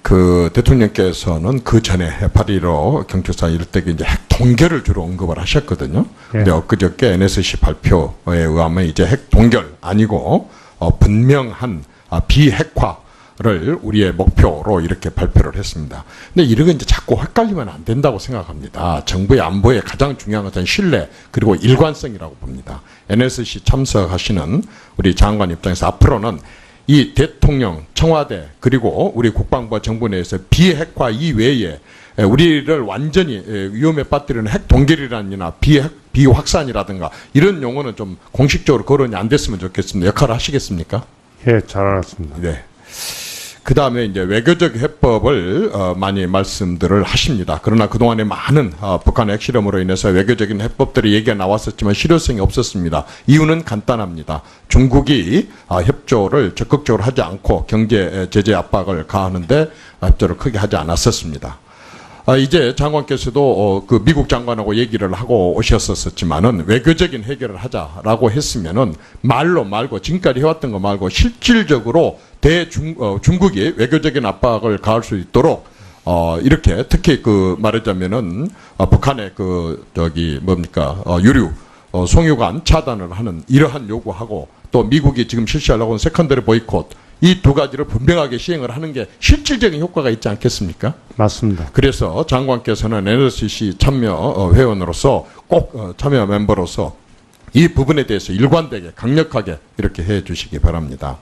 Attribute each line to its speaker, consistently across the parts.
Speaker 1: 그 대통령께서는 그 전에 해파리로 경찰사 이럴 때 이제 핵 동결을 주로 언급을 하셨거든요. 근데 엊그저께 NSC 발표에 의하면 이제 핵 동결 아니고 분명한 비핵화를 우리의 목표로 이렇게 발표를 했습니다. 근데 이런 건 이제 자꾸 헷갈리면 안 된다고 생각합니다. 정부의 안보에 가장 중요한 것은 신뢰 그리고 일관성이라고 봅니다. NSC 참석하시는 우리 장관 입장에서 앞으로는 이 대통령, 청와대 그리고 우리 국방부와 정부 내에서 비핵화 이외에 우리를 완전히 위험에 빠뜨리는 핵 동결이라느나 비확산이라든가 이런 용어는 좀 공식적으로 거론이 안 됐으면 좋겠습니다. 역할을 하시겠습니까?
Speaker 2: 예, 잘 알았습니다.
Speaker 1: 네. 그 다음에 이제 외교적 해법을 많이 말씀들을 하십니다. 그러나 그동안에 많은 북한의 핵실험으로 인해서 외교적인 해법들이 얘기가 나왔었지만 실효성이 없었습니다. 이유는 간단합니다. 중국이 협조를 적극적으로 하지 않고 경제 제재 압박을 가하는데 협조를 크게 하지 않았었습니다. 이제 장관께서도 그 미국 장관하고 얘기를 하고 오셨었지만은 외교적인 해결을 하자라고 했으면은 말로 말고 지금까지 해왔던 거 말고 실질적으로 중국이 외교적인 압박을 가할 수 있도록 이렇게 특히 그 말하자면은 북한의 그 유류 송유관 차단을 하는 이러한 요구하고 또 미국이 지금 실시하려고 하는 세컨더리 보이콧 이 두 가지를 분명하게 시행을 하는 게 실질적인 효과가 있지 않겠습니까?
Speaker 2: 맞습니다.
Speaker 1: 그래서 장관께서는 NSC 참여 회원으로서 꼭 참여 멤버로서 이 부분에 대해서 일관되게 강력하게 이렇게 해 주시기 바랍니다.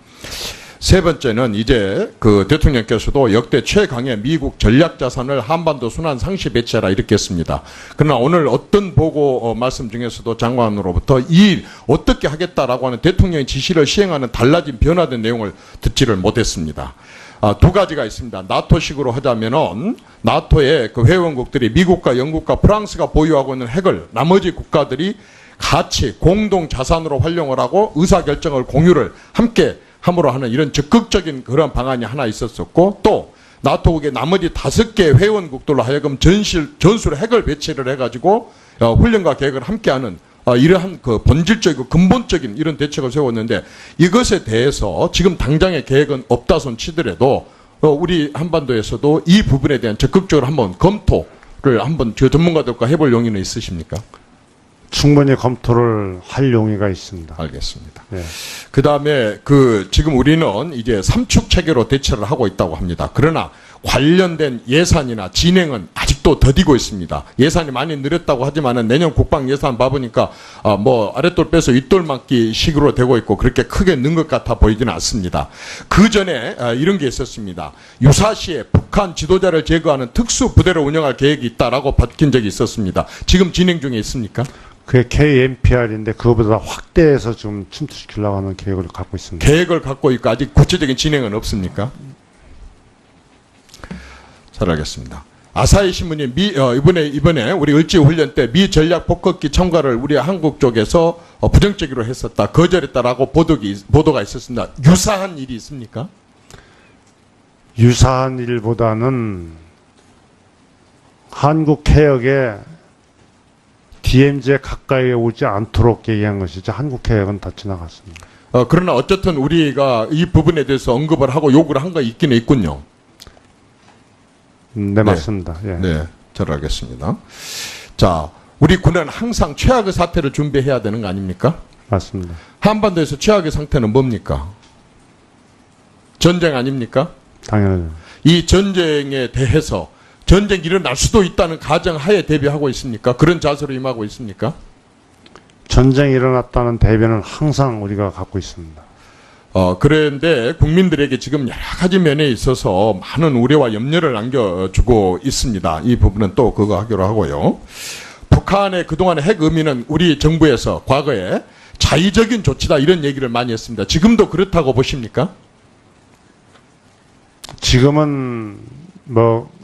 Speaker 1: 세 번째는 이제 그 대통령께서도 역대 최강의 미국 전략 자산을 한반도 순환 상시 배치하라 이렇게 했습니다. 그러나 오늘 어떤 보고 말씀 중에서도 장관으로부터 이 어떻게 하겠다라고 하는 대통령의 지시를 시행하는 달라진 변화된 내용을 듣지를 못했습니다. 두 가지가 있습니다. 나토식으로 하자면은 나토의 그 회원국들이 미국과 영국과 프랑스가 보유하고 있는 핵을 나머지 국가들이 같이 공동 자산으로 활용을 하고 의사결정을 공유를 함께 함으로 하는 이런 적극적인 그런 방안이 하나 있었었고 또 나토국의 나머지 5개 회원국들로 하여금 전술 핵을 배치를 해가지고 훈련과 계획을 함께하는 이러한 그 본질적이고 근본적인 이런 대책을 세웠는데 이것에 대해서 지금 당장의 계획은 없다 손 치더라도 우리 한반도에서도 이 부분에 대한 적극적으로 한번 검토를 한번 저 전문가들과 해볼 용의는 있으십니까?
Speaker 2: 충분히 검토를 할 용의가 있습니다.
Speaker 1: 알겠습니다.
Speaker 2: 네.
Speaker 1: 그 다음에 지금 우리는 이제 3축 체계로 대처를 하고 있다고 합니다. 그러나 관련된 예산이나 진행은 아직도 더디고 있습니다. 예산이 많이 늘었다고 하지만은 내년 국방 예산 봐보니까 뭐 아랫돌 빼서 윗돌 맞기 식으로 되고 있고 그렇게 크게 는 것 같아 보이지는 않습니다. 그 전에 이런 게 있었습니다. 유사시에 북한 지도자를 제거하는 특수 부대를 운영할 계획이 있다라고 밝힌 적이 있었습니다. 지금 진행 중에 있습니까?
Speaker 2: 그게 KMPR인데 그거보다 확대해서 좀 침투시키려고 하는 계획을 갖고 있습니다.
Speaker 1: 계획을 갖고 있고 아직 구체적인 진행은 없습니까? 잘 알겠습니다. 아사히 신문이 이번에 우리 을지 훈련 때 미 전략 폭격기 첨가를 우리 한국 쪽에서 부정적으로 했었다, 거절했다라고 보도가 있었습니다. 유사한 일이 있습니까?
Speaker 2: 유사한 일보다는 한국 해역에 DMZ에 가까이 오지 않도록 얘기한 것이죠. 한국 해역은 다 지나갔습니다.
Speaker 1: 그러나 어쨌든 우리가 이 부분에 대해서 언급을 하고 요구를 한 거 있기는 있군요.
Speaker 2: 네, 맞습니다. 예.
Speaker 1: 네, 잘 알겠습니다. 자, 우리 군은 항상 최악의 사태를 준비해야 되는 거 아닙니까?
Speaker 2: 맞습니다.
Speaker 1: 한반도에서 최악의 상태는 뭡니까? 전쟁 아닙니까?
Speaker 2: 당연하죠.
Speaker 1: 이 전쟁에 대해서 전쟁이 일어날 수도 있다는 가정하에 대비하고 있습니까? 그런 자세로 임하고 있습니까?
Speaker 2: 전쟁이 일어났다는 대비는 항상 우리가 갖고 있습니다.
Speaker 1: 그런데 국민들에게 지금 여러 가지 면에 있어서 많은 우려와 염려를 남겨주고 있습니다. 이 부분은 또 그거 하기로 하고요. 북한의 그동안의 핵 의미는 우리 정부에서 과거에 자의적인 조치다 이런 얘기를 많이 했습니다. 지금도 그렇다고 보십니까?
Speaker 2: 지금은 뭐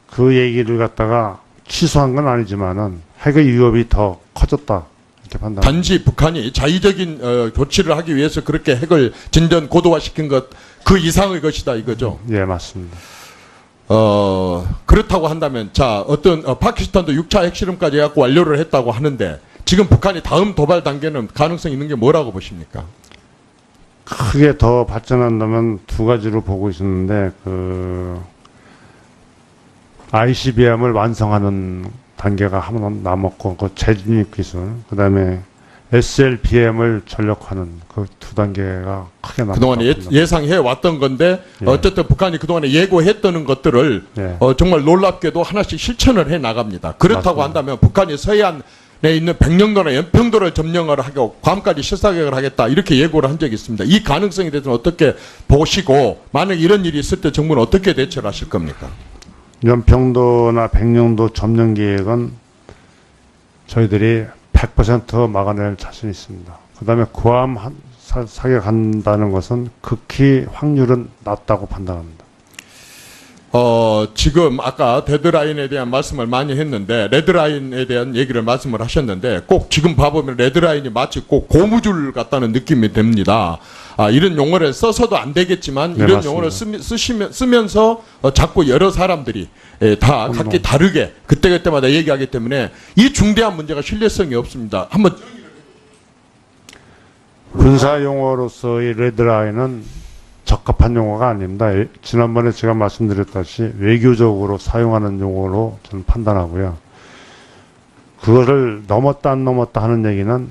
Speaker 2: 그 얘기를 갖다가 취소한 건 아니지만은 핵의 위협이 더 커졌다 이렇게 판단.
Speaker 1: 단지 북한이 자의적인 조치를 하기 위해서 그렇게 핵을 진전 고도화시킨 것 그 이상의 것이다 이거죠.
Speaker 2: 예, 맞습니다.
Speaker 1: 그렇다고 한다면 자 어떤 파키스탄도 6차 핵실험까지 해갖고 완료를 했다고 하는데 지금 북한이 다음 도발 단계는 가능성 있는 게 뭐라고 보십니까?
Speaker 2: 크게 더 발전한다면 두 가지로 보고 있었는데 ICBM을 완성하는 단계가 한 번 남았고, 그 재진입 기술, 그 다음에 SLBM을 전력하는 그 두 단계가 크게 남았다.
Speaker 1: 그동안 예상해 왔던 건데
Speaker 2: 예.
Speaker 1: 어쨌든 북한이 그동안에 예고했던 것들을
Speaker 2: 예.
Speaker 1: 정말 놀랍게도 하나씩 실천을 해 나갑니다. 그렇다고
Speaker 2: 맞습니다.
Speaker 1: 한다면 북한이 서해안에 있는 백령도나 연평도를 점령을 하고 괌까지 실사격을 하겠다 이렇게 예고를 한 적이 있습니다. 이 가능성에 대해서는 어떻게 보시고 만약 이런 일이 있을 때 정부는 어떻게 대처를 하실 겁니까?
Speaker 2: 연평도나 백령도 점령 계획은 저희들이 100% 막아낼 자신이 있습니다. 그 다음에 구암 사격한다는 것은 극히 확률은 낮다고 판단합니다.
Speaker 1: 지금 아까 데드라인에 대한 말씀을 많이 했는데 레드라인에 대한 얘기를 말씀을 하셨는데 꼭 지금 봐보면 레드라인이 마치 꼭 고무줄 같다는 느낌이 됩니다. 이런 용어를 써서도 안 되겠지만
Speaker 2: 네,
Speaker 1: 이런
Speaker 2: 맞습니다.
Speaker 1: 용어를 쓰면서 자꾸 여러 사람들이 다 각기 다르게 그때그때마다 얘기하기 때문에 이 중대한 문제가 신뢰성이 없습니다. 한번
Speaker 2: 군사 용어로서의 레드라인은 적합한 용어가 아닙니다. 지난번에 제가 말씀드렸다시피 외교적으로 사용하는 용어로 저는 판단하고요. 그거를 넘었다 안 넘었다 하는 얘기는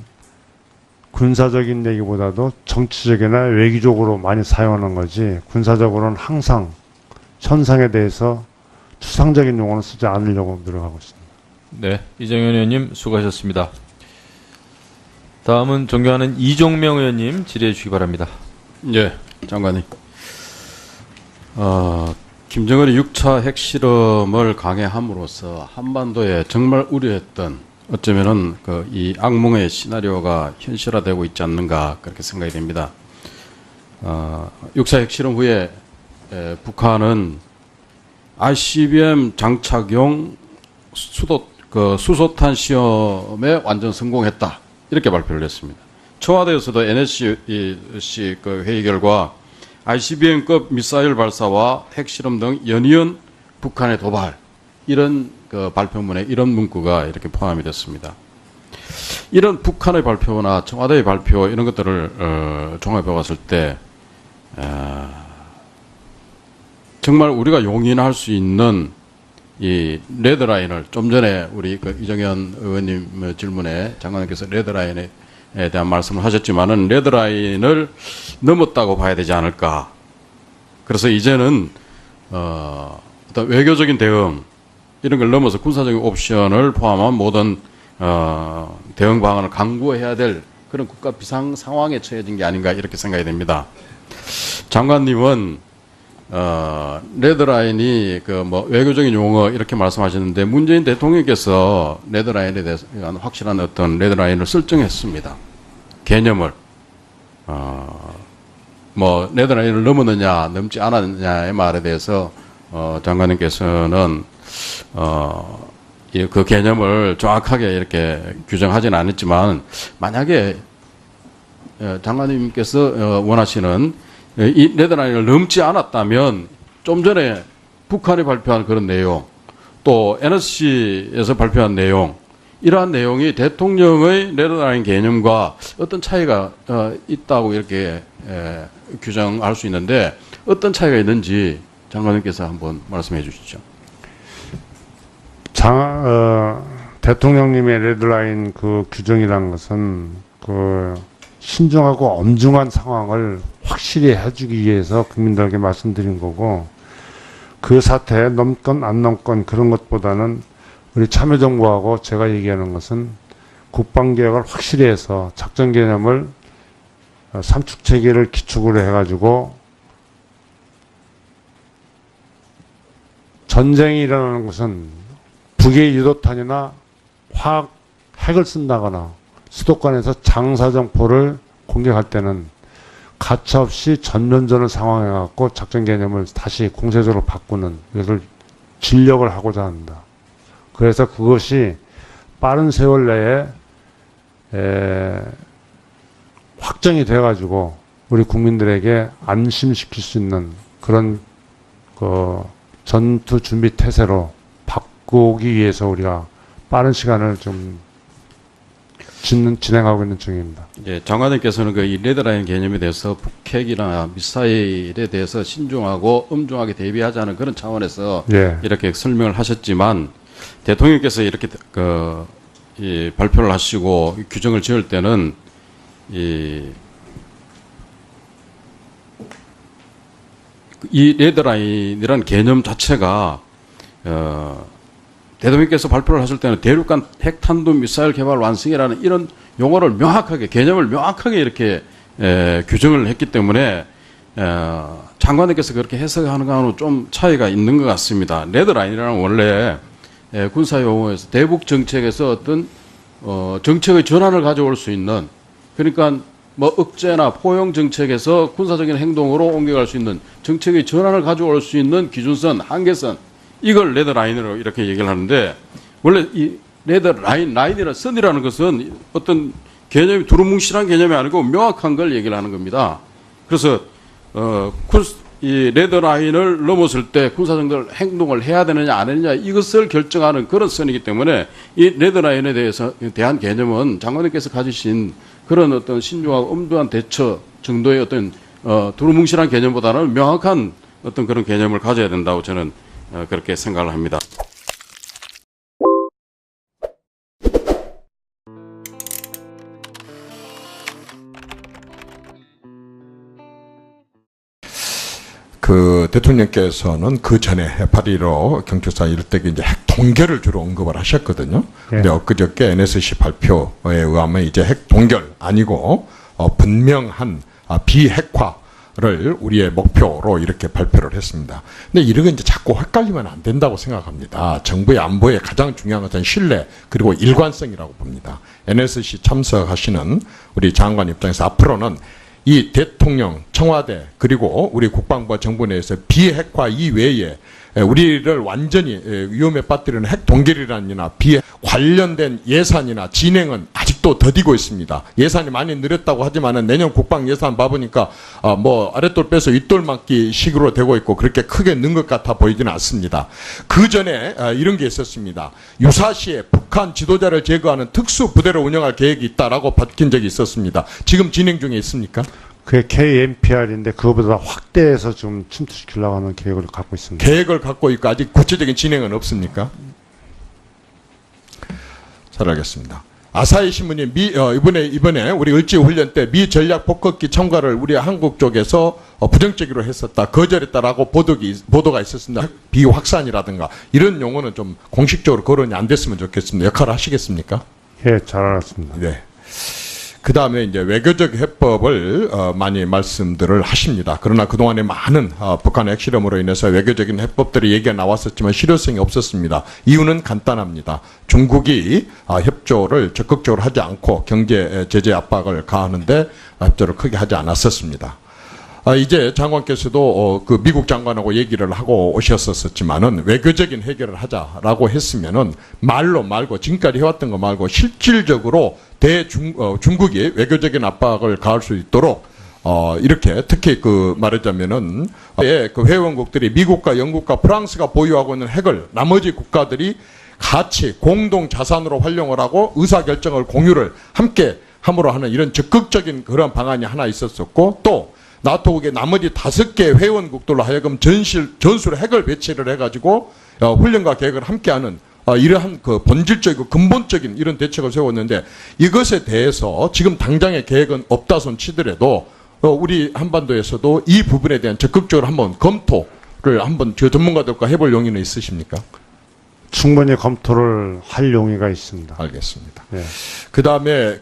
Speaker 2: 군사적인 얘기보다도 정치적이나 외교적으로 많이 사용하는 거지 군사적으로는 항상 현상에 대해서 추상적인 용어는 쓰지 않으려고 노력하고 있습니다.
Speaker 3: 네, 이정현 의원님 수고하셨습니다. 다음은 존경하는 이종명 의원님 질의해 주시기 바랍니다.
Speaker 4: 예, 장관님. 김정은이 6차 핵실험을 강행함으로써 한반도에 정말 우려했던 어쩌면은 이 악몽의 시나리오가 현실화되고 있지 않는가 그렇게 생각이 됩니다. 6차 핵실험 후에 북한은 ICBM 장착용 수소탄 시험에 완전 성공했다. 이렇게 발표를 했습니다. 청와대에서도 NSC 회의 결과 ICBM급 미사일 발사와 핵실험 등 연이은 북한의 도발 이런 발표문에 이런 문구가 이렇게 포함이 됐습니다. 이런 북한의 발표나 청와대의 발표 이런 것들을 종합해 봤을 때 정말 우리가 용인할 수 있는 이 레드라인을 좀 전에 우리 이정현 의원님 질문에 장관님께서 레드라인에 대한 말씀을 하셨지만은 레드라인을 넘었다고 봐야 되지 않을까. 그래서 이제는 어떤 외교적인 대응 이런 걸 넘어서 군사적인 옵션을 포함한 모든 대응 방안을 강구해야 될 그런 국가 비상 상황에 처해진 게 아닌가 이렇게 생각이 됩니다. 장관님은 레드라인이 외교적인 용어 이렇게 말씀하셨는데 문재인 대통령께서 레드라인에 대해서 확실한 어떤 레드라인을 설정했습니다. 개념을 레드라인을 넘었느냐 넘지 않았느냐의 말에 대해서 장관님께서는 그 개념을 정확하게 이렇게 규정하지는 않았지만 만약에 장관님께서 원하시는 이 레드라인을 넘지 않았다면 좀 전에 북한이 발표한 그런 내용 또 NSC에서 발표한 내용 이러한 내용이 대통령의 레드라인 개념과 어떤 차이가 있다고 이렇게 규정할 수 있는데 어떤 차이가 있는지 장관님께서 한번 말씀해 주시죠.
Speaker 2: 대통령님의 레드라인 그 규정이라는 것은 신중하고 엄중한 상황을 확실히 해주기 위해서 국민들에게 말씀드린 거고 그 사태에 넘건 안 넘건 그런 것보다는 우리 참여정부하고 제가 얘기하는 것은 국방개혁을 확실히 해서 작전 개념을 삼축체계를 기축으로 해가지고 전쟁이 일어나는 것은 북의 유도탄이나 화학 핵을 쓴다거나 수도권에서 장사정포를 공격할 때는 가차없이 전면전을 상황해갖고 작전 개념을 다시 공세적으로 바꾸는 이것을 진력을 하고자 합니다. 그래서 그것이 빠른 세월 내에 확정이 돼가지고 우리 국민들에게 안심시킬 수 있는 그런 전투 준비 태세로 바꾸기 위해서 우리가 빠른 시간을 좀 진행하고 있는 중입니다.
Speaker 4: 예, 장관님께서는 그 이 레드라인 개념에 대해서 북핵이나 미사일에 대해서 신중하고 엄중하게 대비하자는 그런 차원에서
Speaker 2: 예.
Speaker 4: 이렇게 설명을 하셨지만 대통령께서 이렇게 이 발표를 하시고 이 규정을 지을 때는 이 레드라인이라는 개념 자체가 대통령께서 발표를 하실 때는 대륙간 핵탄두 미사일 개발 완성이라는 이런 용어를 명확하게 개념을 명확하게 이렇게 규정을 했기 때문에 장관님께서 그렇게 해석하는 거하고는 좀 차이가 있는 것 같습니다. 레드라인이라는 원래 군사 용어에서 대북 정책에서 어떤 정책의 전환을 가져올 수 있는 그러니까 뭐 억제나 포용 정책에서 군사적인 행동으로 옮겨갈 수 있는 정책의 전환을 가져올 수 있는 기준선, 한계선 이걸 레드라인으로 이렇게 얘기를 하는데 원래 이 라인이라 선이라는 것은 어떤 개념이 두루뭉실한 개념이 아니고 명확한 걸 얘기를 하는 겁니다. 그래서 이 레드라인을 넘었을 때 군사적 행동을 해야 되느냐 안 되느냐 이것을 결정하는 그런 선이기 때문에 이 레드라인에 대한 개념은 장관님께서 가지신 그런 어떤 신중하고 엄중한 대처 정도의 어떤 두루뭉실한 개념보다는 명확한 어떤 그런 개념을 가져야 된다고 저는 그렇게 생각을 합니다.
Speaker 1: 그 대통령께서는 그 전에 해파리로 경찰사 이럴 때 이제 핵 동결을 주로 언급을 하셨거든요. 근데 엊그저께 NSC 발표에 의하면 이제 핵 동결 아니고 분명한 비핵화를 우리의 목표로 이렇게 발표를 했습니다. 근데 이런 건 이제 자꾸 헷갈리면 안 된다고 생각합니다. 정부의 안보에 가장 중요한 것은 신뢰 그리고 일관성이라고 봅니다. NSC 참석하시는 우리 장관 입장에서 앞으로는 이 대통령, 청와대 그리고 우리 국방부와 정부 내에서 비핵화 이외에 우리를 완전히 위험에 빠뜨리는 핵 동결이라는 비핵 관련된 예산이나 진행은 아직도 더디고 있습니다. 예산이 많이 늘었다고 하지만은 내년 국방 예산 봐보니까 뭐 아랫돌 빼서 윗돌 맞기 식으로 되고 있고 그렇게 크게 는 것 같아 보이지는 않습니다. 그 전에 이런 게 있었습니다. 유사시에 북한 지도자를 제거하는 특수 부대를 운영할 계획이 있다라고 밝힌 적이 있었습니다. 지금 진행 중에 있습니까?
Speaker 2: 그게 KMPR인데 그거보다 확대해서 좀 침투시키려고 하는 계획을 갖고 있습니다.
Speaker 1: 계획을 갖고 있고 아직 구체적인 진행은 없습니까? 잘 알겠습니다. 아사히 신문이 이번에 우리 을지 훈련 때 미 전략 폭격기 첨가를 우리 한국 쪽에서 부정적으로 했었다, 거절했다라고 보도가 있었습니다. 비확산이라든가 이런 용어는 좀 공식적으로 거론이 안 됐으면 좋겠습니다. 역할을 하시겠습니까?
Speaker 2: 예, 잘 알았습니다.
Speaker 1: 네. 그 다음에 이제 외교적 해법을 많이 말씀들을 하십니다. 그러나 그동안에 많은 북한의 핵실험으로 인해서 외교적인 해법들이 얘기가 나왔었지만 실효성이 없었습니다. 이유는 간단합니다. 중국이 협조를 적극적으로 하지 않고 경제 제재 압박을 가하는데 협조를 크게 하지 않았었습니다. 이제 장관께서도 그 미국 장관하고 얘기를 하고 오셨었지만은 외교적인 해결을 하자라고 했으면은 말로 말고 지금까지 해왔던 거 말고 실질적으로 중국이 외교적인 압박을 가할 수 있도록 이렇게 특히 그 말하자면은 그 회원국들이 미국과 영국과 프랑스가 보유하고 있는 핵을 나머지 국가들이 같이 공동 자산으로 활용을 하고 의사결정을 공유를 함께 함으로 하는 이런 적극적인 그런 방안이 하나 있었었고 또 나토국의 나머지 5개 회원국들로 하여금 전술 핵을 배치를 해가지고 훈련과 계획을 함께하는 이러한 그 본질적이고 근본적인 이런 대책을 세웠는데 이것에 대해서 지금 당장의 계획은 없다손 치더라도 우리 한반도에서도 이 부분에 대한 적극적으로 한번 검토를 한번 저 전문가들과 해볼 용의는 있으십니까?
Speaker 2: 충분히 검토를 할 용의가 있습니다.
Speaker 1: 알겠습니다.
Speaker 2: 예.
Speaker 1: 그 다음에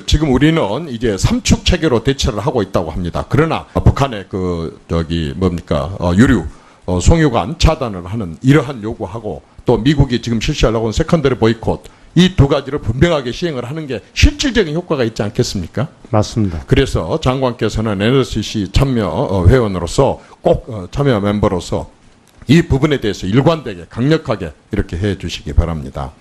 Speaker 1: 지금 우리는 이제 3축 체계로 대처를 하고 있다고 합니다. 그러나 북한의 유류, 송유관 차단을 하는 이러한 요구하고 또 미국이 지금 실시하려고 하는 세컨더리 보이콧 이 두 가지를 분명하게 시행을 하는 게 실질적인 효과가 있지 않겠습니까?
Speaker 2: 맞습니다.
Speaker 1: 그래서 장관께서는 NSC 참여 회원으로서 꼭 참여 멤버로서 이 부분에 대해서 일관되게 강력하게 이렇게 해 주시기 바랍니다.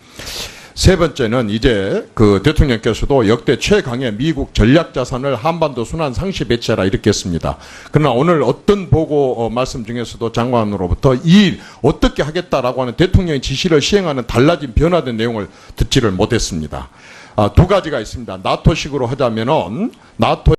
Speaker 1: 세 번째는 이제 그 대통령께서도 역대 최강의 미국 전략 자산을 한반도 순환 상시 배치하라 이렇게 했습니다. 그러나 오늘 어떤 보고 말씀 중에서도 장관으로부터 이 어떻게 하겠다라고 하는 대통령의 지시를 시행하는 달라진 변화된 내용을 듣지를 못했습니다. 두 가지가 있습니다. 나토식으로 하자면은 나토